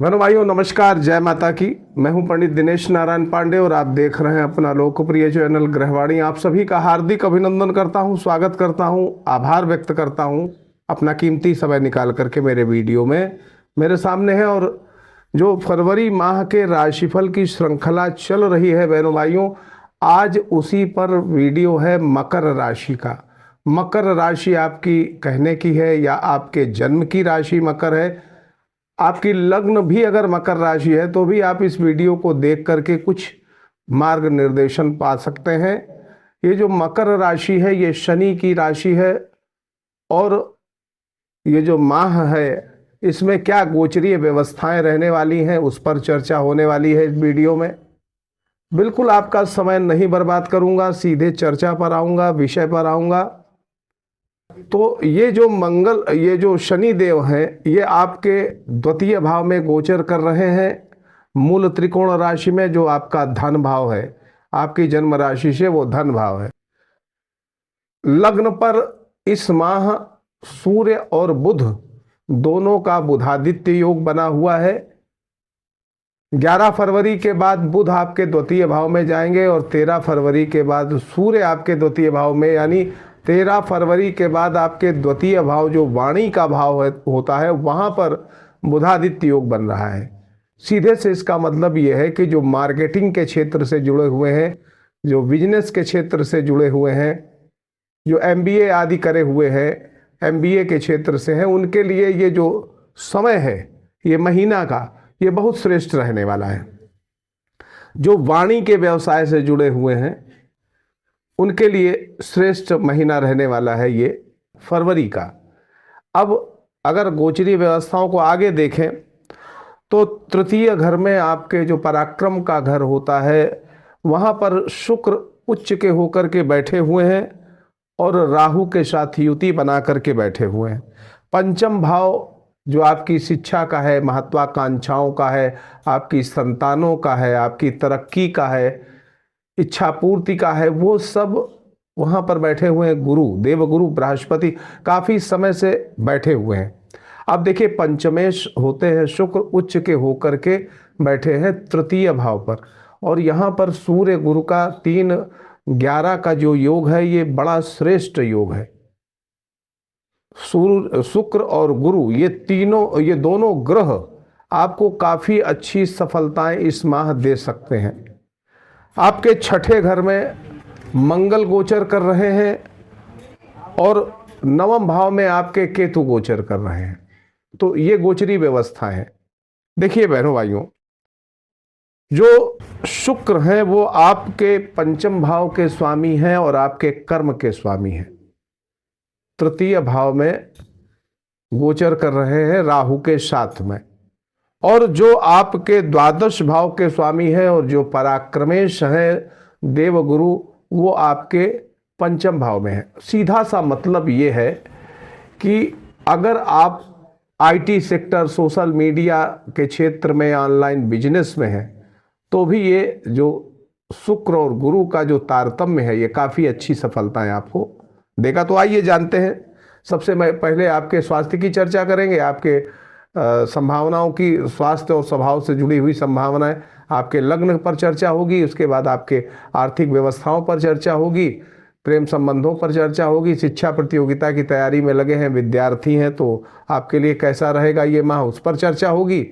बहनों भाइयों नमस्कार, जय माता की। मैं हूं पंडित दिनेश नारायण पांडे और आप देख रहे हैं अपना लोकप्रिय चैनल ग्रहवाणी। आप सभी का हार्दिक अभिनंदन करता हूं, स्वागत करता हूं, आभार व्यक्त करता हूं अपना कीमती समय निकाल करके मेरे वीडियो में मेरे सामने है। और जो फरवरी माह के राशिफल की श्रृंखला चल रही है बहनों भाइयों, आज उसी पर वीडियो है मकर राशि का। मकर राशि आपकी कहने की है या आपके जन्म की राशि मकर है। आपकी लग्न भी अगर मकर राशि है तो भी आप इस वीडियो को देख करके कुछ मार्ग निर्देशन पा सकते हैं। ये जो मकर राशि है ये शनि की राशि है और ये जो माह है इसमें क्या गोचरीय व्यवस्थाएं रहने वाली हैं उस पर चर्चा होने वाली है इस वीडियो में। बिल्कुल आपका समय नहीं बर्बाद करूंगा, सीधे चर्चा पर आऊंगा, विषय पर आऊंगा। तो ये जो शनि देव हैं ये आपके द्वितीय भाव में गोचर कर रहे हैं, मूल त्रिकोण राशि में, जो आपका धन भाव है। आपकी जन्म राशि से वो धन भाव है। लग्न पर इस माह सूर्य और बुध दोनों का बुधादित्य योग बना हुआ है। 11 फरवरी के बाद बुध आपके द्वितीय भाव में जाएंगे और 13 फरवरी के बाद सूर्य आपके द्वितीय भाव में, यानी 13 फरवरी के बाद आपके द्वितीय भाव जो वाणी का भाव होता है वहां पर बुधादित्य योग बन रहा है। सीधे से इसका मतलब यह है कि जो मार्केटिंग के क्षेत्र से जुड़े हुए हैं, जो बिजनेस के क्षेत्र से जुड़े हुए हैं, जो MBA आदि करे हुए हैं, MBA के क्षेत्र से हैं, उनके लिए ये जो समय है, ये महीना का, ये बहुत श्रेष्ठ रहने वाला है। जो वाणी के व्यवसाय से जुड़े हुए हैं उनके लिए श्रेष्ठ महीना रहने वाला है ये फरवरी का। अब अगर गोचरी व्यवस्थाओं को आगे देखें तो तृतीय घर में आपके जो पराक्रम का घर होता है वहाँ पर शुक्र उच्च के होकर के बैठे हुए हैं और राहु के साथ युति बना करके बैठे हुए हैं। पंचम भाव जो आपकी शिक्षा का है, महत्वाकांक्षाओं का है, आपकी संतानों का है, आपकी तरक्की का है, इच्छा पूर्ति का है, वो सब वहां पर बैठे हुए हैं। गुरु, देवगुरु बृहस्पति काफी समय से बैठे हुए हैं। अब देखिए पंचमेश होते हैं शुक्र, उच्च के होकर के बैठे हैं तृतीय भाव पर। और यहाँ पर सूर्य गुरु का 3-11 का जो योग है ये बड़ा श्रेष्ठ योग है। शुक्र और गुरु ये दोनों ग्रह आपको काफी अच्छी सफलताएं इस माह दे सकते हैं। आपके छठे घर में मंगल गोचर कर रहे हैं और नवम भाव में आपके केतु गोचर कर रहे हैं। तो ये गोचरी व्यवस्था है। देखिए बहनों भाइयों, जो शुक्र हैं वो आपके पंचम भाव के स्वामी हैं और आपके कर्म के स्वामी हैं। तृतीय भाव में गोचर कर रहे हैं राहु के साथ में। और जो आपके द्वादश भाव के स्वामी हैं और जो पराक्रमेश हैं देवगुरु, वो आपके पंचम भाव में है। सीधा सा मतलब ये है कि अगर आप IT सेक्टर, सोशल मीडिया के क्षेत्र में, ऑनलाइन बिजनेस में हैं तो भी ये जो शुक्र और गुरु का जो तारतम्य है ये काफ़ी अच्छी सफलताएं आपको देगा। तो आइए जानते हैं। सबसे पहले आपके स्वास्थ्य की चर्चा करेंगे, आपके संभावनाओं की, स्वास्थ्य और स्वभाव से जुड़ी हुई संभावनाएं। आपके लग्न पर चर्चा होगी, उसके बाद आपके आर्थिक व्यवस्थाओं पर चर्चा होगी, प्रेम संबंधों पर चर्चा होगी, शिक्षा प्रतियोगिता की तैयारी में लगे हैं, विद्यार्थी हैं तो आपके लिए कैसा रहेगा ये माह, उस पर चर्चा होगी।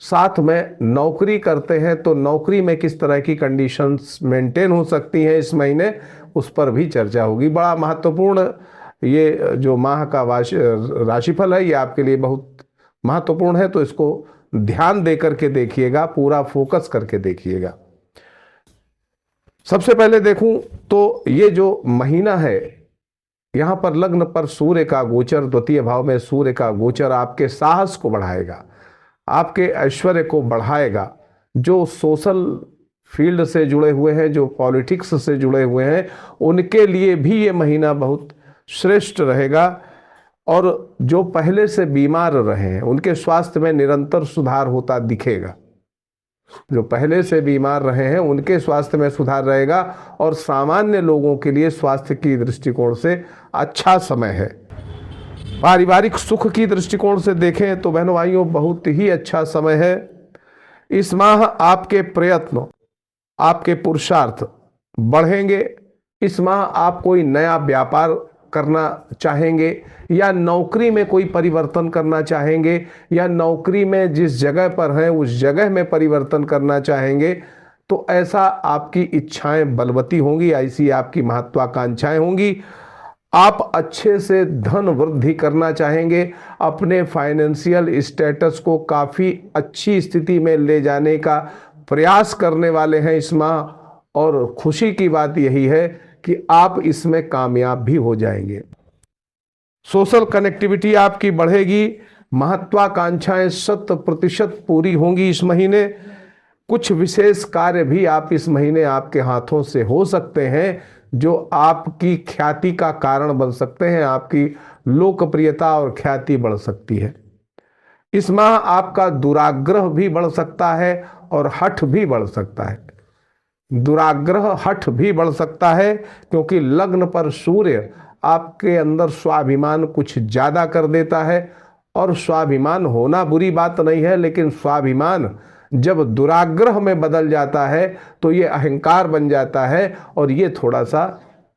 साथ में नौकरी करते हैं तो नौकरी में किस तरह की कंडीशंस मेंटेन हो सकती हैं इस महीने, उस पर भी चर्चा होगी। बड़ा महत्वपूर्ण ये जो माह का राशिफल है ये आपके लिए बहुत महत्वपूर्ण है, तो इसको ध्यान दे करके देखिएगा, पूरा फोकस करके देखिएगा। सबसे पहले देखूं तो ये जो महीना है यहां पर लग्न पर सूर्य का गोचर, द्वितीय भाव में सूर्य का गोचर आपके साहस को बढ़ाएगा, आपके ऐश्वर्य को बढ़ाएगा। जो सोशल फील्ड से जुड़े हुए हैं, जो पॉलिटिक्स से जुड़े हुए हैं, उनके लिए भी ये महीना बहुत श्रेष्ठ रहेगा। और जो पहले से बीमार रहे हैं उनके स्वास्थ्य में निरंतर सुधार होता दिखेगा। जो पहले से बीमार रहे हैं उनके स्वास्थ्य में सुधार रहेगा और सामान्य लोगों के लिए स्वास्थ्य की दृष्टिकोण से अच्छा समय है। पारिवारिक सुख की दृष्टिकोण से देखें तो बहनों भाइयों बहुत ही अच्छा समय है। इस माह आपके प्रयत्न, आपके पुरुषार्थ बढ़ेंगे। इस माह आप कोई नया व्यापार करना चाहेंगे या नौकरी में कोई परिवर्तन करना चाहेंगे या नौकरी में जिस जगह पर हैं उस जगह में परिवर्तन करना चाहेंगे, तो ऐसा आपकी इच्छाएं बलवती होंगी, ऐसी आपकी महत्वाकांक्षाएं होंगी। आप अच्छे से धन वृद्धि करना चाहेंगे, अपने फाइनेंशियल स्टेटस को काफ़ी अच्छी स्थिति में ले जाने का प्रयास करने वाले हैं इस माह। और खुशी की बात यही है कि आप इसमें कामयाब भी हो जाएंगे। सोशल कनेक्टिविटी आपकी बढ़ेगी, महत्वाकांक्षाएं 100% पूरी होंगी इस महीने। कुछ विशेष कार्य भी आप इस महीने आपके हाथों से हो सकते हैं जो आपकी ख्याति का कारण बन सकते हैं, आपकी लोकप्रियता और ख्याति बढ़ सकती है। इस माह आपका दुराग्रह भी बढ़ सकता है और हठ भी बढ़ सकता है। दुराग्रह हठ भी बढ़ सकता है क्योंकि लग्न पर सूर्य आपके अंदर स्वाभिमान कुछ ज़्यादा कर देता है। और स्वाभिमान होना बुरी बात नहीं है, लेकिन स्वाभिमान जब दुराग्रह में बदल जाता है तो ये अहंकार बन जाता है और ये थोड़ा सा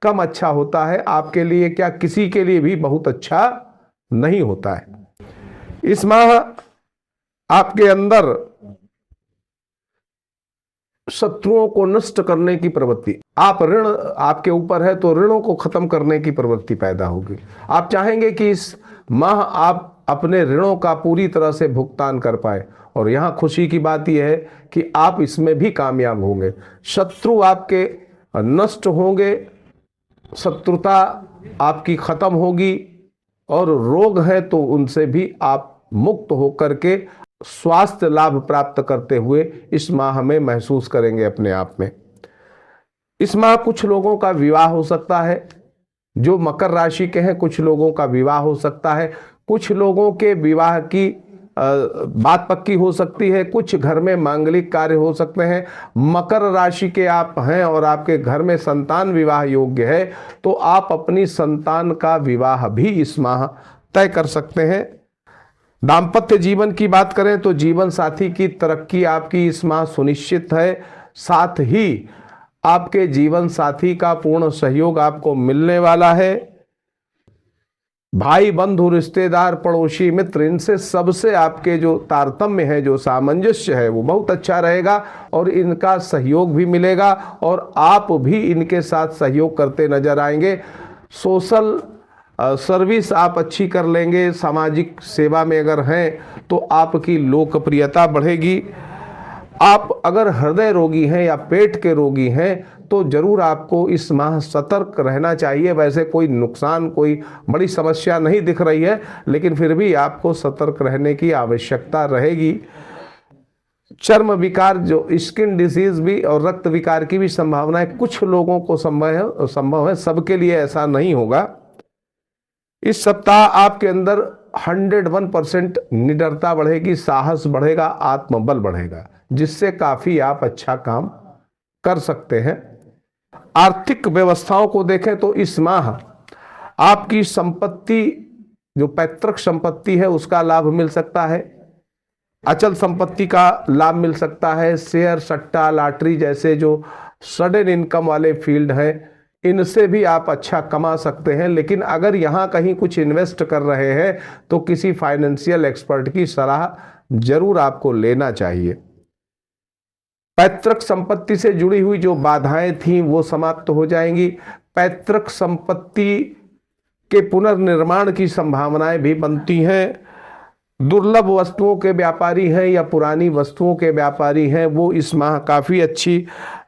कम अच्छा होता है आपके लिए, क्या किसी के लिए भी बहुत अच्छा नहीं होता है। इस माह आपके अंदर शत्रुओं को नष्ट करने की प्रवृत्ति, आप ऋण आपके ऊपर है तो ऋणों को खत्म करने की प्रवृत्ति पैदा होगी। आप चाहेंगे कि इस माह आप अपने ऋणों का पूरी तरह से भुगतान कर पाए और यहाँ खुशी की बात यह है कि आप इसमें भी कामयाब होंगे। शत्रु आपके नष्ट होंगे, शत्रुता आपकी खत्म होगी और रोग है तो उनसे भी आप मुक्त होकर के स्वास्थ्य लाभ प्राप्त करते हुए इस माह में महसूस करेंगे अपने आप में। इस माह कुछ लोगों का विवाह हो सकता है जो मकर राशि के हैं, कुछ लोगों का विवाह हो सकता है, कुछ लोगों के विवाह की बात पक्की हो सकती है, कुछ घर में मांगलिक कार्य हो सकते हैं। मकर राशि के आप हैं और आपके घर में संतान विवाह योग्य है तो आप अपनी संतान का विवाह भी इस माह तय कर सकते हैं। दाम्पत्य जीवन की बात करें तो जीवन साथी की तरक्की आपकी इस माह सुनिश्चित है। साथ ही आपके जीवन साथी का पूर्ण सहयोग आपको मिलने वाला है। भाई बंधु रिश्तेदार पड़ोसी मित्र, इनसे सबसे आपके जो तारतम्य है, जो सामंजस्य है वो बहुत अच्छा रहेगा और इनका सहयोग भी मिलेगा और आप भी इनके साथ सहयोग करते नजर आएंगे। सोशल सर्विस आप अच्छी कर लेंगे, सामाजिक सेवा में अगर हैं तो आपकी लोकप्रियता बढ़ेगी। आप अगर हृदय रोगी हैं या पेट के रोगी हैं तो जरूर आपको इस माह सतर्क रहना चाहिए। वैसे कोई नुकसान, कोई बड़ी समस्या नहीं दिख रही है, लेकिन फिर भी आपको सतर्क रहने की आवश्यकता रहेगी। चर्म विकार, जो स्किन डिजीज भी और रक्त विकार की भी संभावना है, कुछ लोगों को संभव है, सबके लिए ऐसा नहीं होगा। इस सप्ताह आपके अंदर 101% निडरता बढ़ेगी, साहस बढ़ेगा, आत्मबल बढ़ेगा, जिससे काफी आप अच्छा काम कर सकते हैं। आर्थिक व्यवस्थाओं को देखें तो इस माह आपकी संपत्ति, जो पैतृक संपत्ति है उसका लाभ मिल सकता है, अचल संपत्ति का लाभ मिल सकता है। शेयर, सट्टा, लॉटरी जैसे जो सडन इनकम वाले फील्ड हैं इनसे भी आप अच्छा कमा सकते हैं। लेकिन अगर यहाँ कहीं कुछ इन्वेस्ट कर रहे हैं तो किसी फाइनेंशियल एक्सपर्ट की सलाह जरूर आपको लेना चाहिए। पैतृक संपत्ति से जुड़ी हुई जो बाधाएं थीं वो समाप्त हो जाएंगी। पैतृक संपत्ति के पुनर्निर्माण की संभावनाएं भी बनती हैं। दुर्लभ वस्तुओं के व्यापारी हैं या पुरानी वस्तुओं के व्यापारी हैं, वो इस माह काफ़ी अच्छी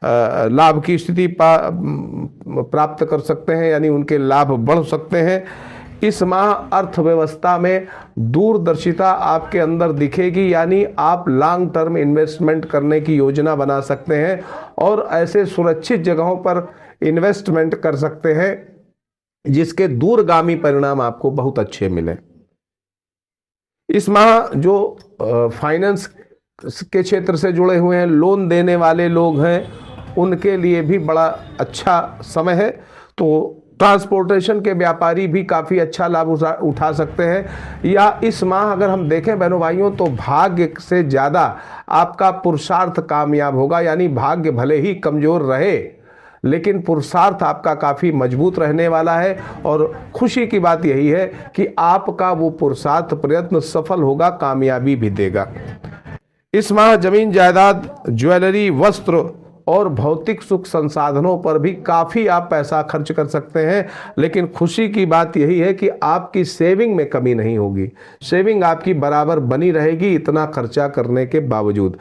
लाभ की स्थिति प्राप्त कर सकते हैं, यानी उनके लाभ बढ़ सकते हैं। इस माह अर्थव्यवस्था में दूरदर्शिता आपके अंदर दिखेगी, यानी आप लॉन्ग टर्म इन्वेस्टमेंट करने की योजना बना सकते हैं और ऐसे सुरक्षित जगहों पर इन्वेस्टमेंट कर सकते हैं जिसके दूरगामी परिणाम आपको बहुत अच्छे मिले। इस माह जो फाइनेंस के क्षेत्र से जुड़े हुए हैं, लोन देने वाले लोग हैं, उनके लिए भी बड़ा अच्छा समय है। तो ट्रांसपोर्टेशन के व्यापारी भी काफ़ी अच्छा लाभ उठा सकते हैं। या इस माह अगर हम देखें बहनों भाइयों तो भाग्य से ज़्यादा आपका पुरुषार्थ कामयाब होगा, यानी भाग्य भले ही कमज़ोर रहे लेकिन पुरुषार्थ आपका काफ़ी मजबूत रहने वाला है। और खुशी की बात यही है कि आपका वो पुरुषार्थ प्रयत्न सफल होगा, कामयाबी भी देगा। इस माह जमीन जायदाद, ज्वेलरी, वस्त्र और भौतिक सुख संसाधनों पर भी काफ़ी आप पैसा खर्च कर सकते हैं। लेकिन खुशी की बात यही है कि आपकी सेविंग में कमी नहीं होगी, सेविंग आपकी बराबर बनी रहेगी इतना खर्चा करने के बावजूद।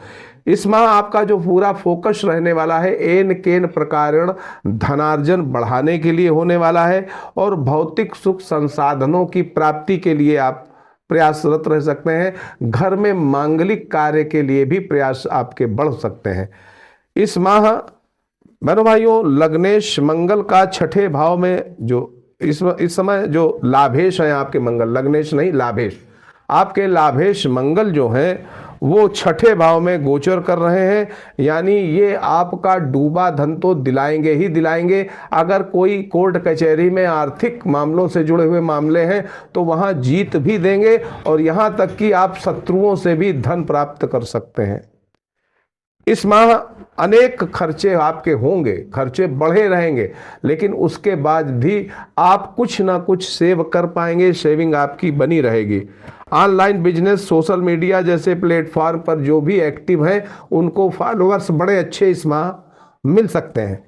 इस माह आपका जो पूरा फोकस रहने वाला है एन केन प्रकारेण धनार्जन बढ़ाने के लिए होने वाला है और भौतिक सुख संसाधनों की प्राप्ति के लिए आप प्रयासरत रह सकते हैं। घर में मांगलिक कार्य के लिए भी प्रयास आपके बढ़ सकते हैं। इस माह बहनों भाइयों लग्नेश मंगल का छठे भाव में जो इस समय जो लाभेश है आपके मंगल, लग्नेश नहीं लाभेश, आपके लाभेश मंगल जो हैं वो छठे भाव में गोचर कर रहे हैं। यानी ये आपका डूबा धन तो दिलाएंगे ही दिलाएंगे। अगर कोई कोर्ट कचहरी में आर्थिक मामलों से जुड़े हुए मामले हैं तो वहाँ जीत भी देंगे और यहाँ तक कि आप शत्रुओं से भी धन प्राप्त कर सकते हैं। इस माह अनेक खर्चे आपके होंगे, खर्चे बढ़े रहेंगे, लेकिन उसके बाद भी आप कुछ ना कुछ सेव कर पाएंगे, सेविंग आपकी बनी रहेगी। ऑनलाइन बिजनेस, सोशल मीडिया जैसे प्लेटफॉर्म पर जो भी एक्टिव हैं उनको फॉलोअर्स बड़े अच्छे इस माह मिल सकते हैं।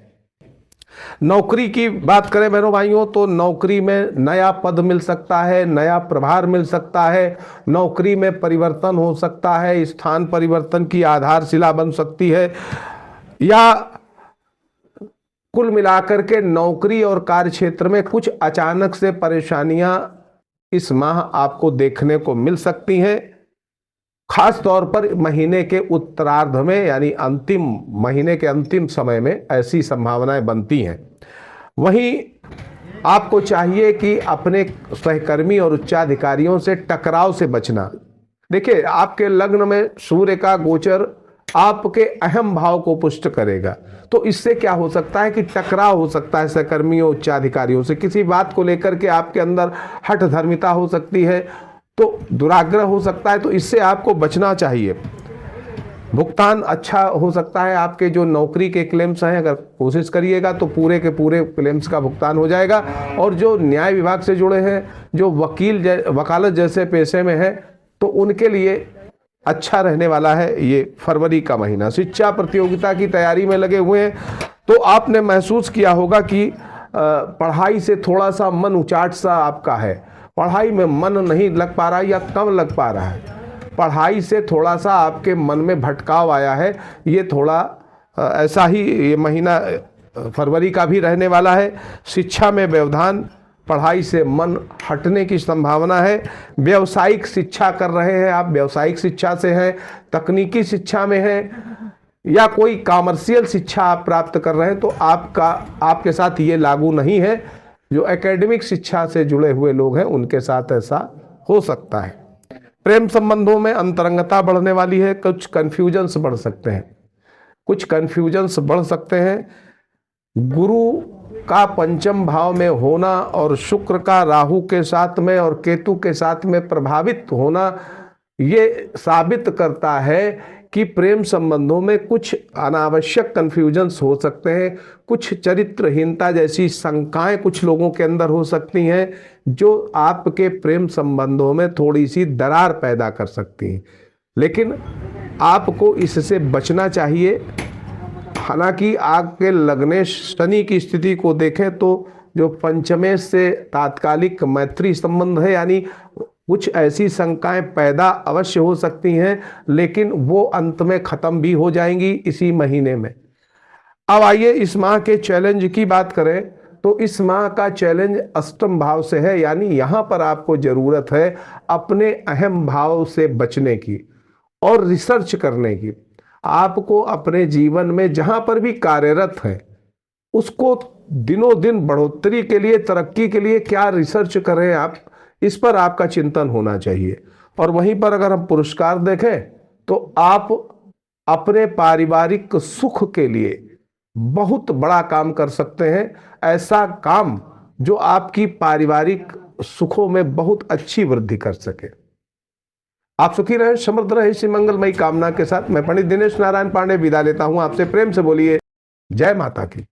नौकरी की बात करें बहनों भाइयों तो नौकरी में नया पद मिल सकता है, नया प्रभार मिल सकता है, नौकरी में परिवर्तन हो सकता है, स्थान परिवर्तन की आधारशिला बन सकती है, या कुल मिलाकर के नौकरी और कार्य क्षेत्र में कुछ अचानक से परेशानियां इस माह आपको देखने को मिल सकती हैं। खास तौर पर महीने के उत्तरार्ध में यानी अंतिम महीने के अंतिम समय में ऐसी संभावनाएं बनती हैं। वहीं आपको चाहिए कि अपने सहकर्मी और उच्चाधिकारियों से टकराव से बचना। देखिए आपके लग्न में सूर्य का गोचर आपके अहम भाव को पुष्ट करेगा, तो इससे क्या हो सकता है कि टकराव हो सकता है सहकर्मियों उच्चाधिकारियों से, किसी बात को लेकर के आपके अंदर हठ धर्मिता हो सकती है, तो दुराग्रह हो सकता है, तो इससे आपको बचना चाहिए। भुगतान अच्छा हो सकता है, आपके जो नौकरी के क्लेम्स हैं अगर कोशिश करिएगा तो पूरे के पूरे क्लेम्स का भुगतान हो जाएगा। और जो न्याय विभाग से जुड़े हैं, जो वकालत जैसे पेशे में हैं, तो उनके लिए अच्छा रहने वाला है ये फरवरी का महीना। शिक्षा प्रतियोगिता की तैयारी में लगे हुए हैं तो आपने महसूस किया होगा कि पढ़ाई से थोड़ा सा मन उचाट सा आपका है, पढ़ाई में मन नहीं लग पा रहा है या कम लग पा रहा है, पढ़ाई से थोड़ा सा आपके मन में भटकाव आया है। ये थोड़ा ऐसा ही ये महीना फरवरी का भी रहने वाला है। शिक्षा में व्यवधान, पढ़ाई से मन हटने की संभावना है। व्यावसायिक शिक्षा कर रहे हैं आप, व्यावसायिक शिक्षा से हैं, तकनीकी शिक्षा में हैं या कोई कॉमर्शियल शिक्षा आप प्राप्त कर रहे हैं तो आपके साथ ये लागू नहीं है। जो एकेडमिक शिक्षा से जुड़े हुए लोग हैं उनके साथ ऐसा हो सकता है। प्रेम संबंधों में अंतरंगता बढ़ने वाली है, कुछ कन्फ्यूजन्स बढ़ सकते हैं, कुछ कन्फ्यूजन्स बढ़ सकते हैं। गुरु का पंचम भाव में होना और शुक्र का राहु के साथ में और केतु के साथ में प्रभावित होना ये साबित करता है कि प्रेम संबंधों में कुछ अनावश्यक कन्फ्यूजन्स हो सकते हैं, कुछ चरित्रहीनता जैसी शंकाएं कुछ लोगों के अंदर हो सकती हैं जो आपके प्रेम संबंधों में थोड़ी सी दरार पैदा कर सकती हैं, लेकिन आपको इससे बचना चाहिए। हालांकि आपके लग्नेश शनि की स्थिति को देखें तो जो पंचमेश से तात्कालिक मैत्री संबंध है, यानी कुछ ऐसी शंकाएं पैदा अवश्य हो सकती हैं लेकिन वो अंत में खत्म भी हो जाएंगी इसी महीने में। अब आइए इस माह के चैलेंज की बात करें तो इस माह का चैलेंज अष्टम भाव से है, यानी यहाँ पर आपको जरूरत है अपने अहम भाव से बचने की और रिसर्च करने की। आपको अपने जीवन में जहां पर भी कार्यरत हैं उसको दिनों दिन बढ़ोतरी के लिए, तरक्की के लिए क्या रिसर्च करें आप, इस पर आपका चिंतन होना चाहिए। और वहीं पर अगर हम पुरस्कार देखें तो आप अपने पारिवारिक सुख के लिए बहुत बड़ा काम कर सकते हैं। ऐसा काम जो आपकी पारिवारिक सुखों में बहुत अच्छी वृद्धि कर सके। आप सुखी रहें, समृद्ध रहें, इसी मंगलमयी कामना के साथ मैं पंडित दिनेश नारायण पांडे विदा लेता हूं आपसे। प्रेम से बोलिए जय माता की।